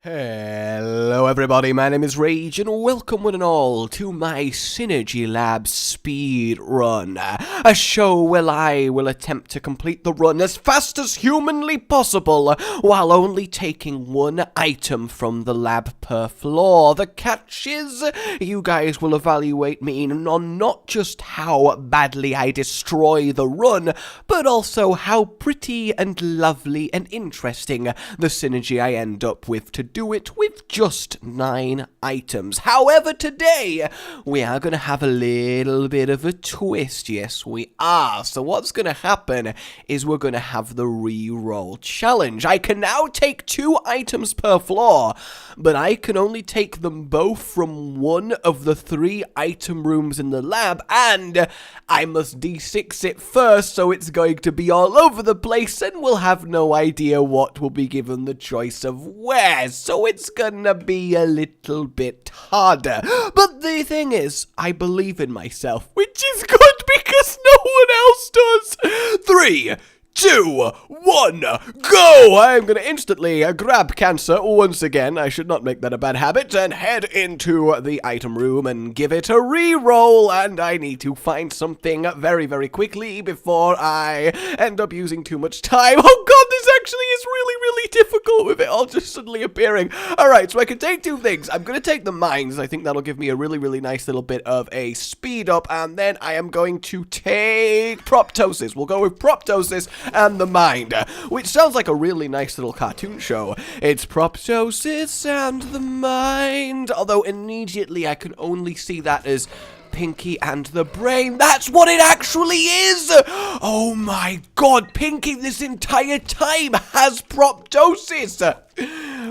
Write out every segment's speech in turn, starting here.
Hello everybody, my name is Rage and welcome one and all to my Synergy Lab speed run, a show where I will attempt to complete the run as fast as humanly possible while only taking one item from the lab per floor. The catch is, you guys will evaluate me on not just how badly I destroy the run, but also how pretty and lovely and interesting the synergy I end up with to do it with just 9 items. However, today we are going to have a little bit of a twist. Yes, we are. So what's going to happen is we're going to have the reroll challenge. I can now take 2 items per floor, but I can only take them both from one of the 3 item rooms in the lab, and I must D6 it first, so it's going to be all over the place, and we'll have no idea what will be given the choice of where. So it's gonna be a little bit harder. But the thing is, I believe in myself, which is good because no one else does. 3, 2, 1, go! I'm gonna instantly grab cancer once again. I should not make that a bad habit, and head into the item room and give it a reroll. And I need to find something very, very quickly before I end up using too much time. Oh god, this actually is really difficult with it all just suddenly appearing. Alright, so I can take 2 things. I'm gonna take the mines. I think that'll give me a really nice little bit of a speed up, and then I am going to take proptosis. We'll go with proptosis and the mind, which sounds like a really nice little cartoon show. It's proptosis and the mind, although immediately I can only see that as Pinky and the brain. That's what it actually is! Oh my god, Pinky this entire time has proptosis!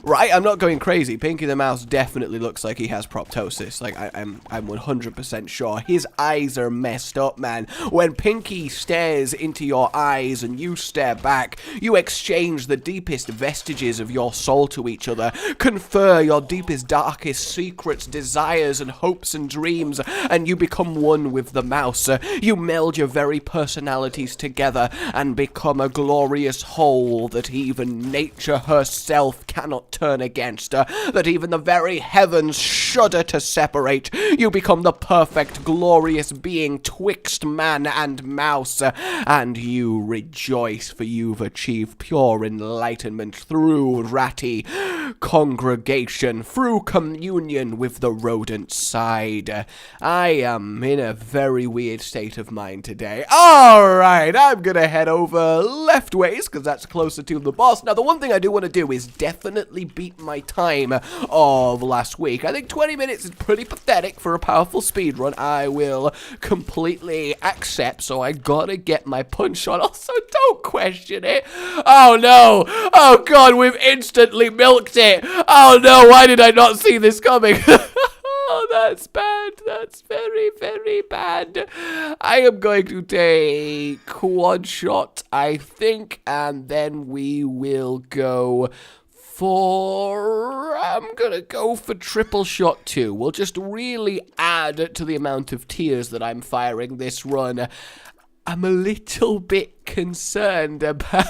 Right, I'm not going crazy. Pinky the mouse definitely looks like he has proptosis. Like, I'm 100% sure. His eyes are messed up, man. When Pinky stares into your eyes and you stare back, you exchange the deepest vestiges of your soul to each other, confer your deepest, darkest secrets, desires, and hopes and dreams, and you become one with the mouse. You meld your very personalities together and become a glorious whole that even nature herself cannot turn against, that even the very heavens shudder to separate. You become the perfect, glorious being twixt man and mouse, and you rejoice, for you've achieved pure enlightenment through ratty congregation, through communion with the rodent side. I am in a very weird state of mind today. Alright, I'm gonna head over left ways, because that's closer to the boss. Now, the one thing I do want to do is definitely beat my time of last week. I think 20 minutes is pretty pathetic for a powerful speedrun. I will completely accept, so I gotta get my punch on. Also, don't question it. Oh no! Oh god, we've instantly milked it! Oh no, why did I not see this coming? Oh, that's bad. That's very bad. I am going to take 1 shot, I think, and then we will go I'm gonna go for triple shot 2. We'll just really add to the amount of tears that I'm firing this run. I'm a little bit concerned about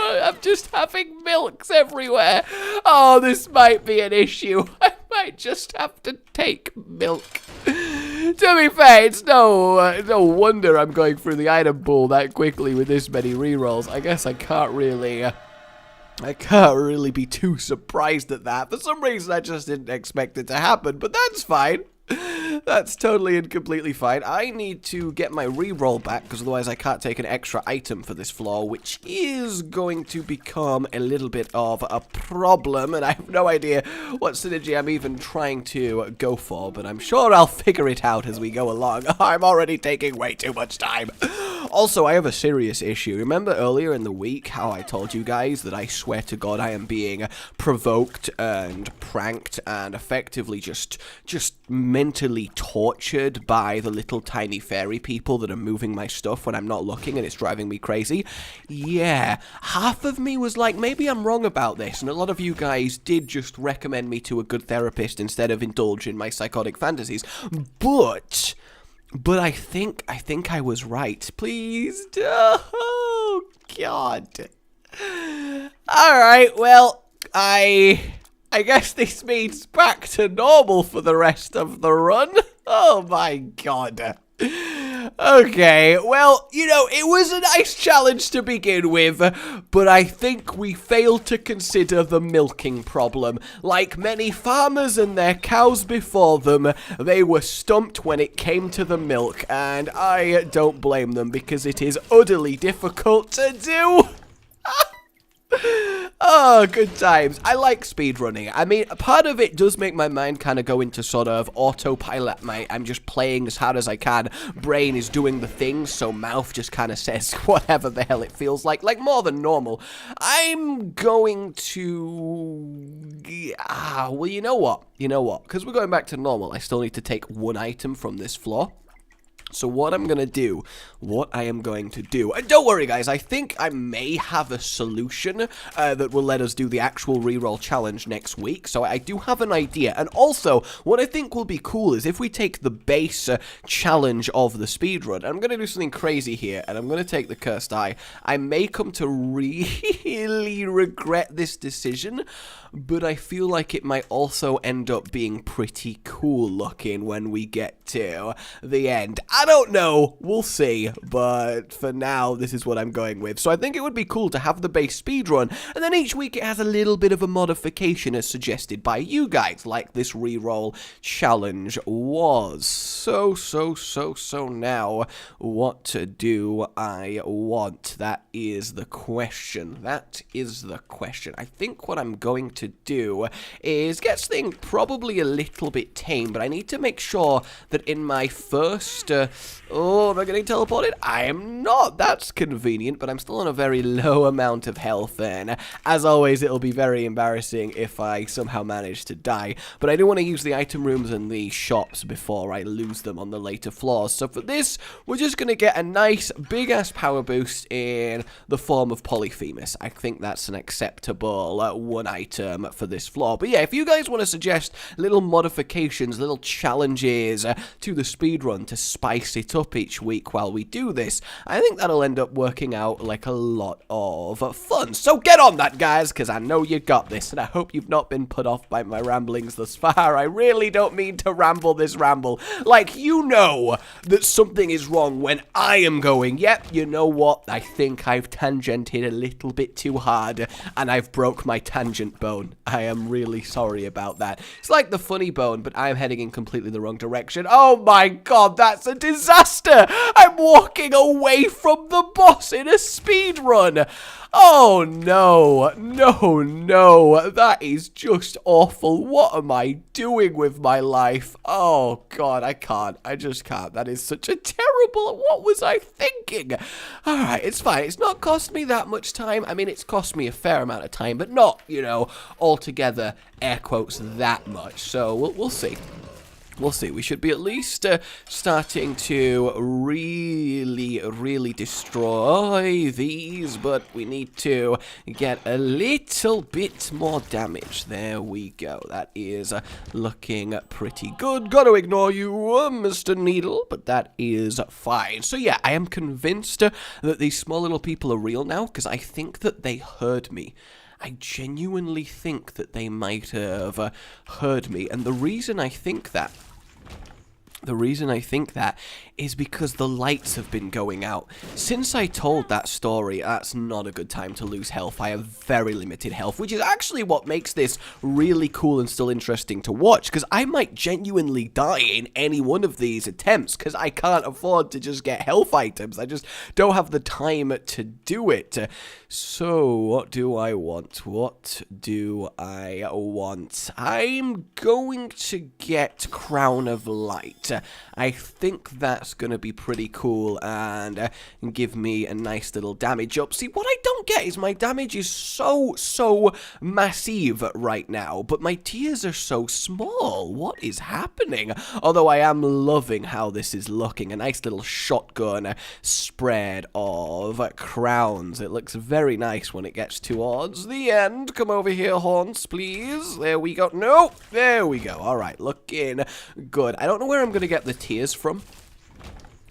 I'm just having milks everywhere. Oh, this might be an issue. I might just have to take milk. To be fair, it's no wonder I'm going through the item pool that quickly with this many rerolls. I guess I can't really be too surprised at that. For some reason, I just didn't expect it to happen, but that's fine. That's totally and completely fine. I need to get my reroll back, because otherwise I can't take an extra item for this floor, which is going to become a little bit of a problem, and I have no idea what synergy I'm even trying to go for, but I'm sure I'll figure it out as we go along. I'm already taking way too much time. Also, I have a serious issue. Remember earlier in the week how I told you guys that I swear to God I am being provoked and pranked and effectively just mentally tortured by the little tiny fairy people that are moving my stuff when I'm not looking, and it's driving me crazy? Yeah, half of me was like, maybe I'm wrong about this, and a lot of you guys did just recommend me to a good therapist instead of indulge in my psychotic fantasies. But I think I was right. Please. Oh, God. Alright, well, I I guess this means back to normal for the rest of the run. Oh my god. Okay, well, you know, it was a nice challenge to begin with, but I think we failed to consider the milking problem. Like many farmers and their cows before them, they were stumped when it came to the milk, and I don't blame them because it is utterly difficult to do. Oh, good times. I like speedrunning. I mean, part of it does make my mind kind of go into sort of autopilot. I'm just playing as hard as I can. Brain is doing the things, so mouth just kind of says whatever the hell it feels like more than normal. I'm going to... well, you know what? Because we're going back to normal, I still need to take one item from this floor. So what I am going to do, and don't worry guys, I think I may have a solution that will let us do the actual reroll challenge next week, so I do have an idea. And also, what I think will be cool is if we take the base challenge of the speedrun, I'm going to do something crazy here, and I'm going to take the cursed eye. I may come to really regret this decision, but I feel like it might also end up being pretty cool looking when we get to the end. I don't know, we'll see, but for now, this is what I'm going with. So I think it would be cool to have the base speedrun, and then each week it has a little bit of a modification as suggested by you guys, like this reroll challenge was. So now, what do I want? That is the question. I think what I'm going to do is get something probably a little bit tame, but I need to make sure that in my first... oh, am I getting teleported? I am not. That's convenient, but I'm still on a very low amount of health, and as always, it'll be very embarrassing if I somehow manage to die. But I do want to use the item rooms and the shops before I lose them on the later floors. So for this, we're just going to get a nice big-ass power boost in the form of Polyphemus. I think that's an acceptable one item for this floor. But yeah, if you guys want to suggest little modifications, little challenges to the speedrun to spice it up each week while we do this, I think that'll end up working out like a lot of fun. So get on that, guys, because I know you got this, and I hope you've not been put off by my ramblings thus far. I really don't mean to ramble this ramble. Like, you know that something is wrong when I am going, yep, you know what, I think I've tangented a little bit too hard, and I've broke my tangent bone. I am really sorry about that. It's like the funny bone, but I'm heading in completely the wrong direction. Oh my god, that's a disaster! I'm walking away from the boss in a speed run. Oh no, that is just awful. What am I doing with my life? Oh god, I just can't. That is such a terrible, what was I thinking? Alright, it's fine. It's not cost me that much time. I mean, it's cost me a fair amount of time, but not, you know, altogether, air quotes, that much. So we'll see. We'll see. We should be at least starting to really destroy these, but we need to get a little bit more damage. There we go. That is looking pretty good. Gotta ignore you, Mr. Needle, but that is fine. So yeah, I am convinced that these small little people are real now, because I think that they heard me. I genuinely think that they might have heard me, and the reason I think that is because the lights have been going out. Since I told that story, that's not a good time to lose health. I have very limited health, which is actually what makes this really cool and still interesting to watch, because I might genuinely die in any one of these attempts, because I can't afford to just get health items. I just don't have the time to do it. So, what do I want? I'm going to get Crown of Light. I think that's going to be pretty cool and give me a nice little damage up. See, what I don't get is my damage is so massive right now, but my tears are so small. What is happening? Although I am loving how this is looking. A nice little shotgun spread of crowns. It looks very nice when it gets towards the end. Come over here, Haunts, please. There we go. No, there we go. All right, looking good. I don't know where I'm going to get the tears from.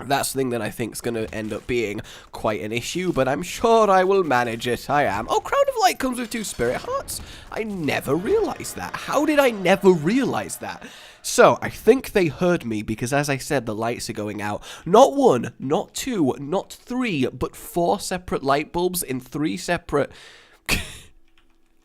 That's the thing that I think is going to end up being quite an issue, but I'm sure I will manage it. I am. Oh, Crown of Light comes with 2 spirit hearts. I never realized that. How did I never realize that? So, I think they heard me because, as I said, the lights are going out. Not 1, not 2, not 3, but 4 separate light bulbs in 3 separate...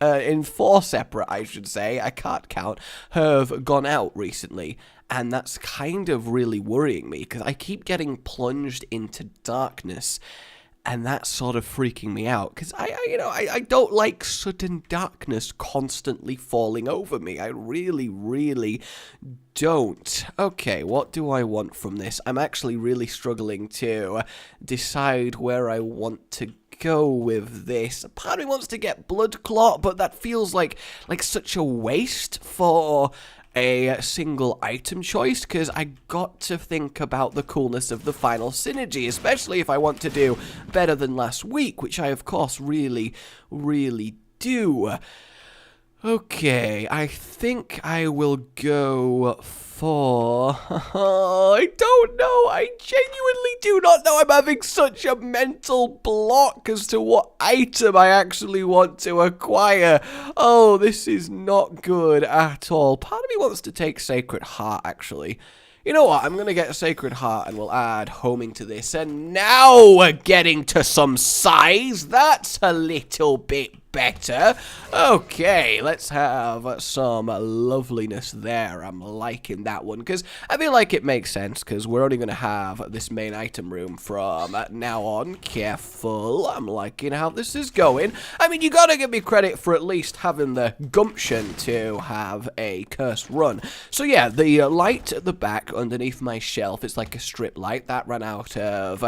in 4 separate, I should say, I can't count, have gone out recently. And that's kind of really worrying me, because I keep getting plunged into darkness, and that's sort of freaking me out, because I don't like sudden darkness constantly falling over me. I really, really don't. Okay, what do I want from this? I'm actually really struggling to decide where I want to go with this. Part of me wants to get Blood Clot, but that feels like such a waste for a single item choice, because I got to think about the coolness of the final synergy, especially if I want to do better than last week, which I of course really, really do. Okay, I think I will go for... I don't know. I genuinely do not know. I'm having such a mental block as to what item I actually want to acquire. Oh, this is not good at all. Part of me wants to take Sacred Heart, actually. You know what? I'm going to get a Sacred Heart and we'll add homing to this. And now we're getting to some size. That's a little bit better. Okay, let's have some loveliness there. I'm liking that one because I feel like it makes sense because we're only going to have this main item room from now on. Careful. I'm liking how this is going. I mean, you got to give me credit for at least having the gumption to have a cursed run. So yeah, the light at the back underneath my shelf, it's like a strip light that ran out of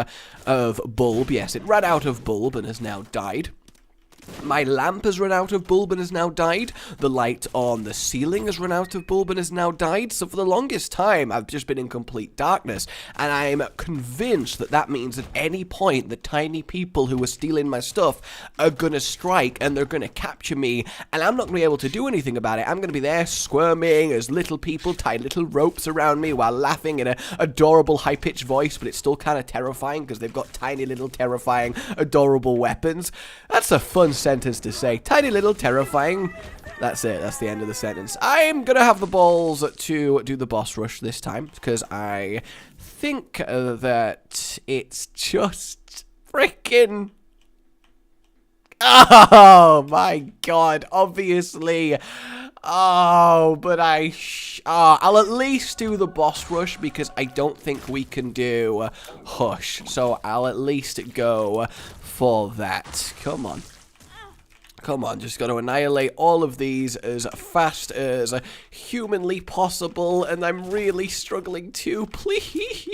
bulb. Yes, it ran out of bulb and has now died. My lamp has run out of bulb and has now died. The light on the ceiling has run out of bulb and has now died. So for the longest time, I've just been in complete darkness. And I'm convinced that that means at any point, the tiny people who are stealing my stuff are going to strike and they're going to capture me. And I'm not going to be able to do anything about it. I'm going to be there squirming as little people tie little ropes around me while laughing in an adorable high-pitched voice. But it's still kind of terrifying because they've got tiny little terrifying adorable weapons. That's a fun sentence to say. Tiny little terrifying. That's it. That's the end of the sentence. I'm gonna have the balls to do the boss rush this time because I think that it's just freaking... Oh my god. Obviously. Oh, but I'll at least do the boss rush because I don't think we can do Hush. So I'll at least go for that. Come on. Come on, just got to annihilate all of these as fast as humanly possible, and I'm really struggling to. Please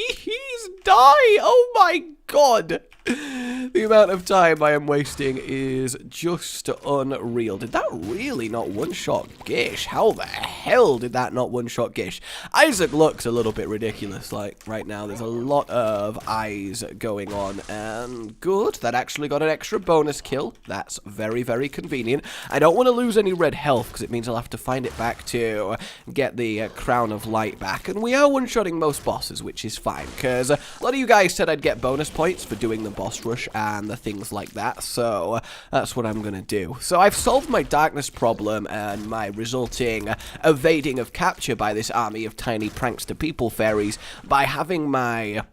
die! Oh my god! The amount of time I am wasting is just unreal. Did that really not one-shot Gish? How the hell did that not one-shot Gish? Isaac looks a little bit ridiculous, like, right now. There's a lot of eyes going on, and good. That actually got an extra bonus kill. That's very, very convenient. I don't want to lose any red health, because it means I'll have to find it back to get the Crown of Light back. And we are one-shotting most bosses, which is fine, because a lot of you guys said I'd get bonus points for doing the boss rush and the things like that, so that's what I'm gonna do. So I've solved my darkness problem and my resulting evading of capture by this army of tiny prankster people fairies by having my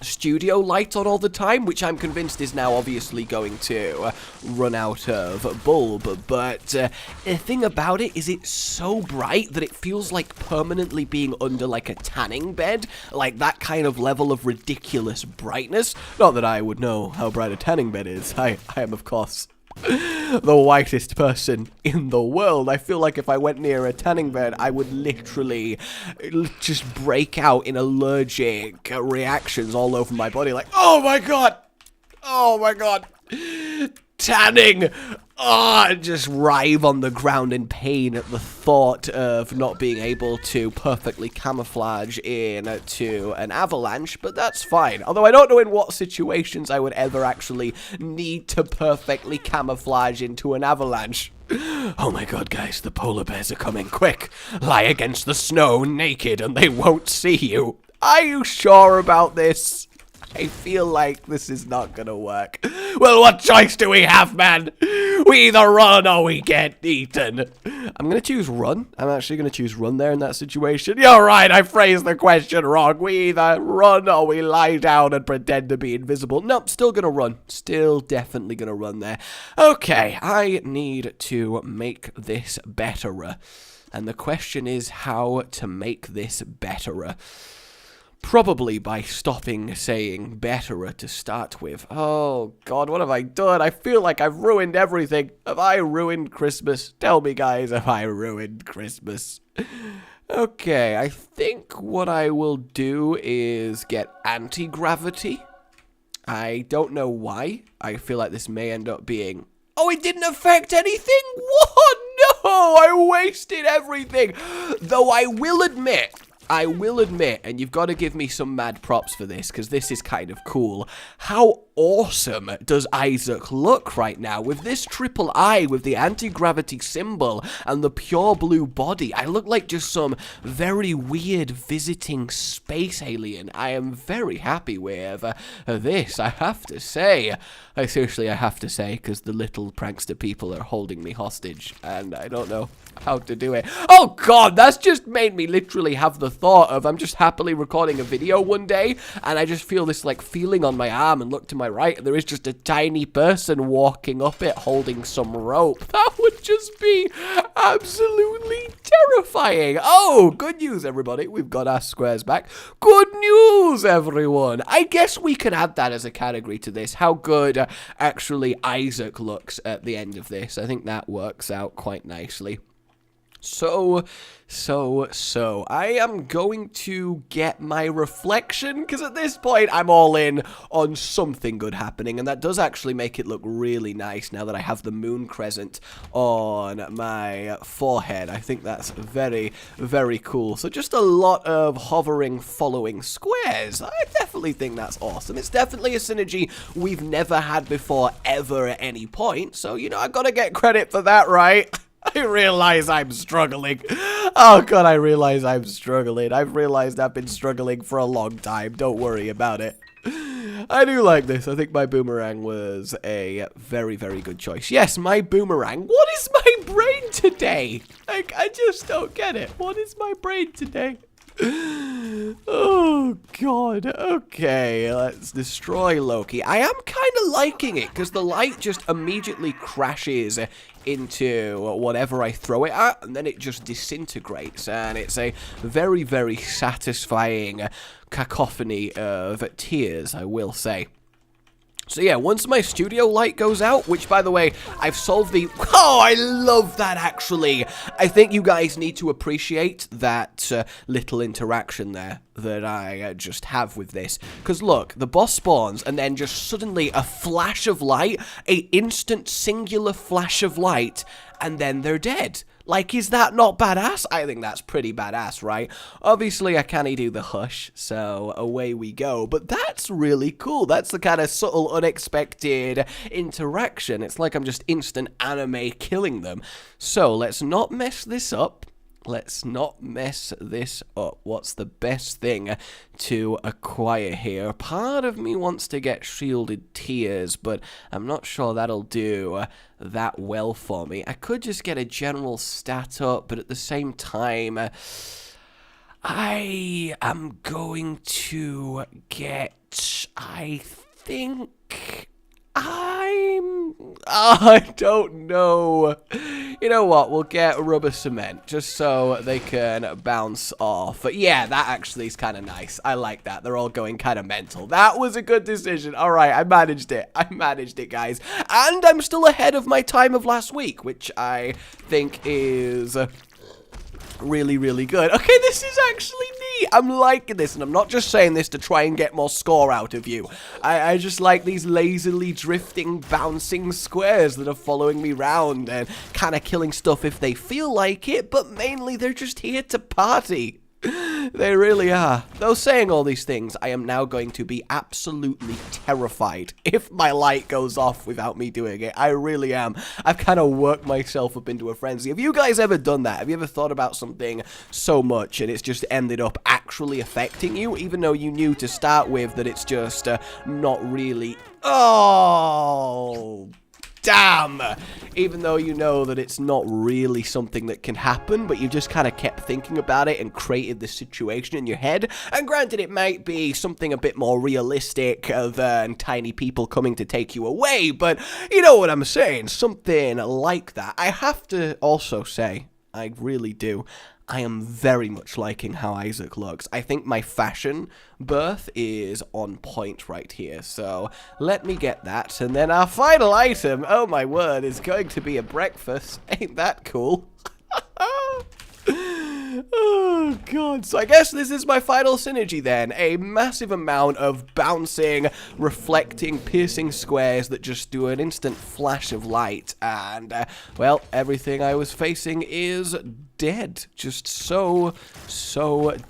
studio light on all the time, which I'm convinced is now obviously going to run out of bulb, but the thing about it is it's so bright that it feels like permanently being under like a tanning bed, like that kind of level of ridiculous brightness. Not that I would know how bright a tanning bed is. I am of course the whitest person in the world. I feel like if I went near a tanning bed, I would literally just break out in allergic reactions all over my body. Like, oh my god! Oh my god! Tanning! Oh, I just writhe on the ground in pain at the thought of not being able to perfectly camouflage into an avalanche, but that's fine. Although I don't know in what situations I would ever actually need to perfectly camouflage into an avalanche. Oh my god, guys, the polar bears are coming. Quick, lie against the snow naked and they won't see you. Are you sure about this? I feel like this is not gonna work. Well, what choice do we have, man? We either run or we get eaten. I'm gonna choose run. I'm actually gonna choose run there in that situation. You're right, I phrased the question wrong. We either run or we lie down and pretend to be invisible. Nope, still gonna run. Still definitely gonna run there. Okay, I need to make this betterer. And the question is how to make this betterer. Probably by stopping saying betterer to start with. Oh, God, what have I done? I feel like I've ruined everything. Have I ruined Christmas? Tell me, guys, have I ruined Christmas? Okay, I think what I will do is get anti-gravity. I don't know why. I feel like this may end up being... Oh, it didn't affect anything? What? No, I wasted everything. Though I will admit, and you've got to give me some mad props for this, because this is kind of cool. How awesome does Isaac look right now with this triple eye, with the anti-gravity symbol and the pure blue body? I look like just some very weird visiting space alien. I am very happy with this, I have to say. I have to say, because the little prankster people are holding me hostage, and I don't know how to do it. Oh God, that's just made me literally have the thought of I'm just happily recording a video one day, and I just feel this like feeling on my arm and look to my right, and there is just a tiny person walking up it holding some rope. That would just be absolutely terrifying. Oh, good news, everybody. We've got our squares back. Good news, everyone. I guess we can add that as a category to this. How good actually Isaac looks at the end of this. I think that works out quite nicely. So, I am going to get my reflection, because at this point, I'm all in on something good happening, and that does actually make it look really nice now that I have the moon crescent on my forehead. I think that's very, very cool. So just a lot of hovering, following squares. I definitely think that's awesome. It's definitely a synergy we've never had before, ever, at any point, so, you know, I gotta get credit for that, right? I realize I'm struggling. Oh, God, I realize I'm struggling. I've realized I've been struggling for a long time. Don't worry about it. I do like this. I think my boomerang was a very, very good choice. Yes, my boomerang. What is my brain today? Like, I just don't get it. What is my brain today? Oh, God. Okay, let's destroy Loki. I am kind of liking it because the light just immediately crashes into whatever I throw it at, and then it just disintegrates, and it's a very, very satisfying cacophony of tears, I will say. So yeah, once my studio light goes out, which by the way, I've solved the... Oh, I love that actually. I think you guys need to appreciate that little interaction there that I just have with this. Because look, the boss spawns and then just suddenly a flash of light, a instant singular flash of light, and then they're dead. Like, is that not badass? I think that's pretty badass, right? Obviously, I can't do the hush, so away we go. But that's really cool. That's the kind of subtle, unexpected interaction. It's like I'm just instant anime killing them. So, let's not mess this up. Let's not mess this up. What's the best thing to acquire here? Part of me wants to get shielded tears, but I'm not sure that'll do that well for me. I could just get a general stat up, but at the same time, I am going to get, I think... I don't know. You know what? We'll get rubber cement just so they can bounce off. But yeah, that actually is kind of nice. I like that. They're all going kind of mental. That was a good decision. All right, I managed it. I managed it, guys. And I'm still ahead of my time of last week, which I think is... really, really good. Okay, this is actually neat. I'm liking this, and I'm not just saying this to try and get more score out of you. I just like these lazily drifting, bouncing squares that are following me round and kind of killing stuff if they feel like it, but mainly they're just here to party. They really are. Though saying all these things, I am now going to be absolutely terrified if my light goes off without me doing it. I really am. I've kind of worked myself up into a frenzy. Have you guys ever done that? Have you ever thought about something so much and it's just ended up actually affecting you, even though you knew to start with that it's just not really... Oh... Damn! Even though you know that it's not really something that can happen, but you just kind of kept thinking about it and created this situation in your head. And granted, it might be something a bit more realistic than tiny people coming to take you away, but you know what I'm saying, something like that. I have to also say, I really do, I am very much liking how Isaac looks. I think my fashion birth is on point right here. So let me get that. And then our final item, oh my word, is going to be a breakfast. Ain't that cool? Oh, God. So I guess this is my final synergy then. A massive amount of bouncing, reflecting, piercing squares that just do an instant flash of light. And, well, everything I was facing is dead. Just so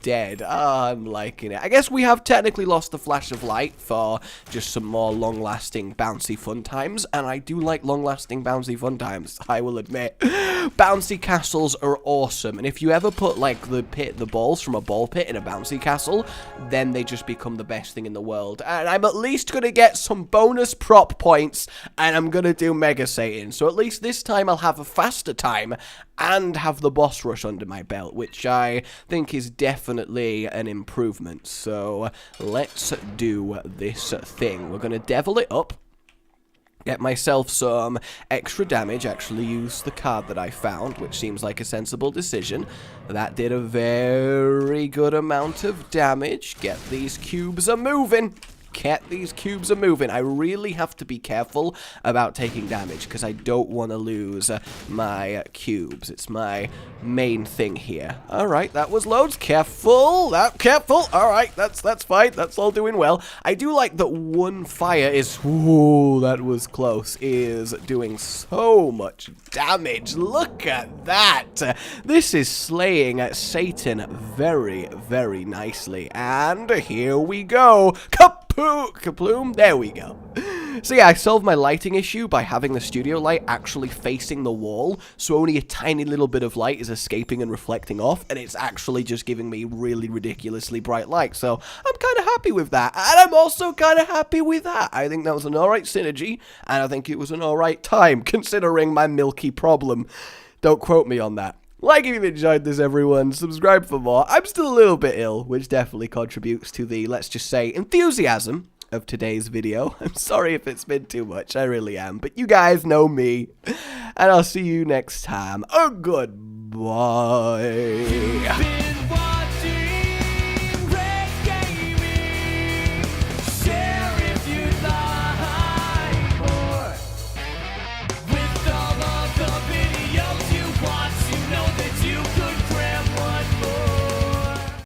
dead. I'm liking it. I guess we have technically lost the flash of light for just some more long-lasting bouncy fun times, and I do like long-lasting bouncy fun times, I will admit. Bouncy castles are awesome, and if you ever put like the balls from a ball pit in a bouncy castle, then they just become the best thing in the world. And I'm at least gonna get some bonus prop points, and I'm gonna do Mega Satan, so at least this time I'll have a faster time and have the boss rush under my belt, which I think is definitely an improvement. So let's do this thing. We're going to devil it up, get myself some extra damage, actually use the card that I found, which seems like a sensible decision. That did a very good amount of damage. Get these cubes a-moving. Get these cubes are moving. I really have to be careful about taking damage because I don't want to lose my cubes. It's my main thing here. All right, that was loads. Careful. Careful. All right, that's fine. That's all doing well. I do like that one fire is... Ooh, that was close. Is doing so much damage. Look at that. This is slaying Satan very, very nicely. And here we go. Kaploom, there we go. So yeah, I solved my lighting issue by having the studio light actually facing the wall, so only a tiny little bit of light is escaping and reflecting off, and it's actually just giving me really ridiculously bright light, so I'm kind of happy with that, and I'm also kind of happy with that. I think that was an alright synergy, and I think it was an alright time, considering my milky problem. Don't quote me on that. Like if you've enjoyed this, everyone. Subscribe for more. I'm still a little bit ill, which definitely contributes to the, let's just say, enthusiasm of today's video. I'm sorry if it's been too much. I really am. But you guys know me. And I'll see you next time. Oh, goodbye.